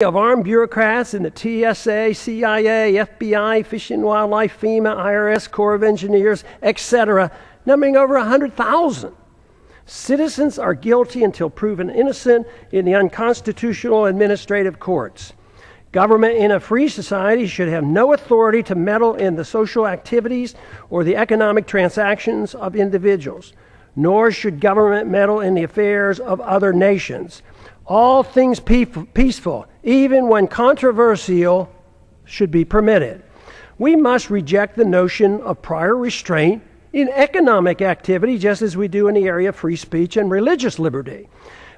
of armed bureaucrats in the TSA, CIA, FBI, Fish and Wildlife, FEMA, IRS, Corps of Engineers, etc., numbering over 100,000. Citizens are guilty until proven innocent in the unconstitutional administrative courts. Government in a free society should have no authority to meddle in the social activities or the economic transactions of individuals, nor should government meddle in the affairs of other nations. All things peaceful, even when controversial, should be permitted. We must reject the notion of prior restraint in economic activity, just as we do in the area of free speech and religious liberty.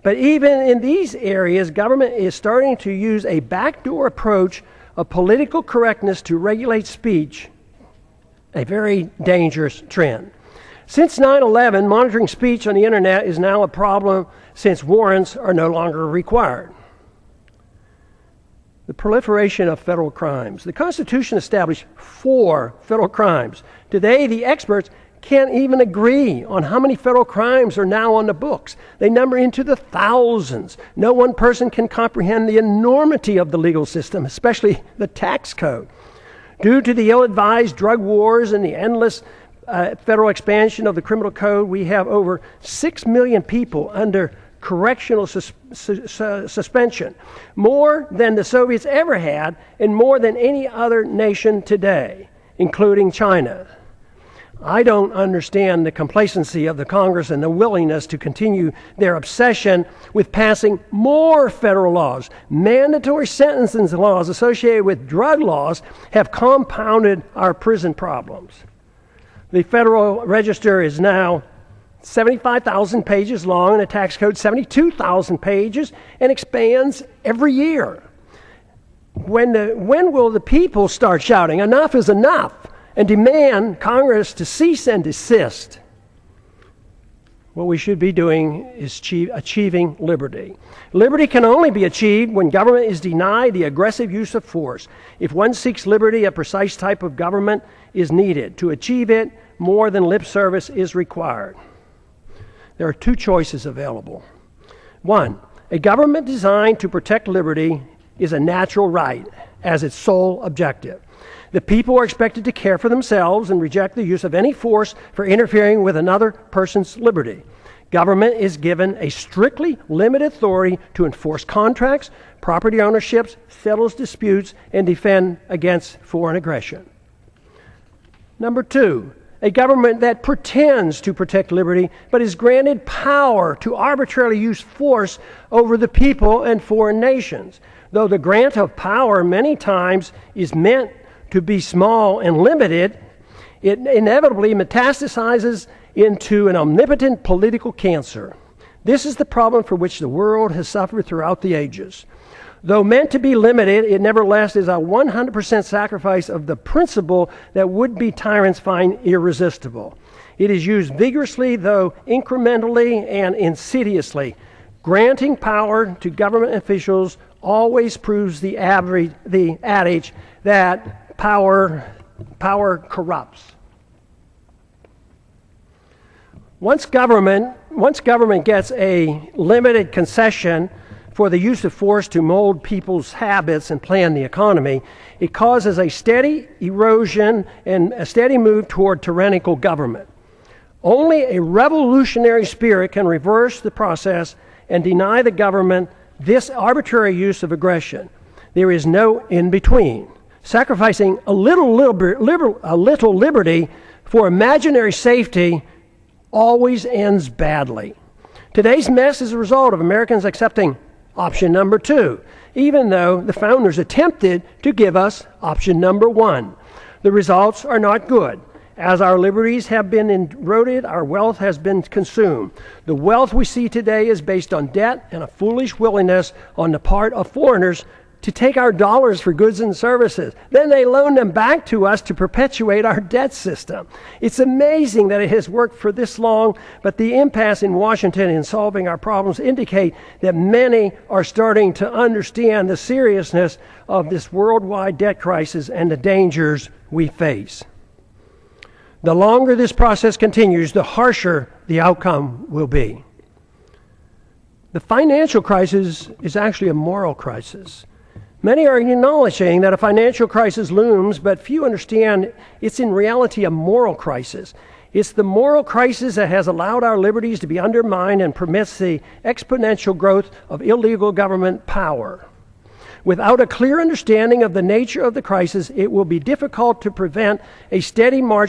But even in these areas, government is starting to use a backdoor approach of political correctness to regulate speech, a very dangerous trend. Since 9/11, monitoring speech on the internet is now a problem since warrants are no longer required. The proliferation of federal crimes. The Constitution established 4 federal crimes. Today, the experts can't even agree on how many federal crimes are now on the books. They number into the thousands. No one person can comprehend the enormity of the legal system, especially the tax code. Due to the ill-advised drug wars and the endless federal expansion of the criminal code, we have over 6 million people under correctional suspension, more than the Soviets ever had and more than any other nation today, including China. I don't understand the complacency of the Congress and the willingness to continue their obsession with passing more federal laws. Mandatory sentencing laws associated with drug laws have compounded our prison problems. The Federal Register is now 75,000 pages long and the tax code 72,000 pages and expands every year. When will the people start shouting, enough is enough, and demand Congress to cease and desist? What we should be doing is achieving liberty. Liberty can only be achieved when government is denied the aggressive use of force. If one seeks liberty, a precise type of government is needed. To achieve it, more than lip service is required. There are 2 choices available. 1, a government designed to protect liberty is a natural right as its sole objective. The people are expected to care for themselves and reject the use of any force for interfering with another person's liberty. Government is given a strictly limited authority to enforce contracts, property ownerships, settles disputes, and defend against foreign aggression. Number 2, a government that pretends to protect liberty but is granted power to arbitrarily use force over the people and foreign nations. Though the grant of power many times is meant to be small and limited, it inevitably metastasizes into an omnipotent political cancer. This is the problem for which the world has suffered throughout the ages. Though meant to be limited, it nevertheless is a 100% sacrifice of the principle that would-be tyrants find irresistible. It is used vigorously, though incrementally and insidiously. Granting power to government officials always proves the adage that power corrupts. Once government gets a limited concession for the use of force to mold people's habits and plan the economy, it causes a steady erosion and a steady move toward tyrannical government. Only a revolutionary spirit can reverse the process and deny the government this arbitrary use of aggression. There is no in-between. Sacrificing a little liberty for imaginary safety always ends badly. Today's mess is a result of Americans accepting option number 2, even though the founders attempted to give us option number 1. The results are not good. As our liberties have been eroded, our wealth has been consumed. The wealth we see today is based on debt and a foolish willingness on the part of foreigners to take our dollars for goods and services. Then they loan them back to us to perpetuate our debt system. It's amazing that it has worked for this long, but the impasse in Washington in solving our problems indicate that many are starting to understand the seriousness of this worldwide debt crisis and the dangers we face. The longer this process continues, the harsher the outcome will be. The financial crisis is actually a moral crisis. Many are acknowledging that a financial crisis looms, but few understand it's in reality a moral crisis. It's the moral crisis that has allowed our liberties to be undermined and permits the exponential growth of illegal government power. Without a clear understanding of the nature of the crisis, it will be difficult to prevent a steady march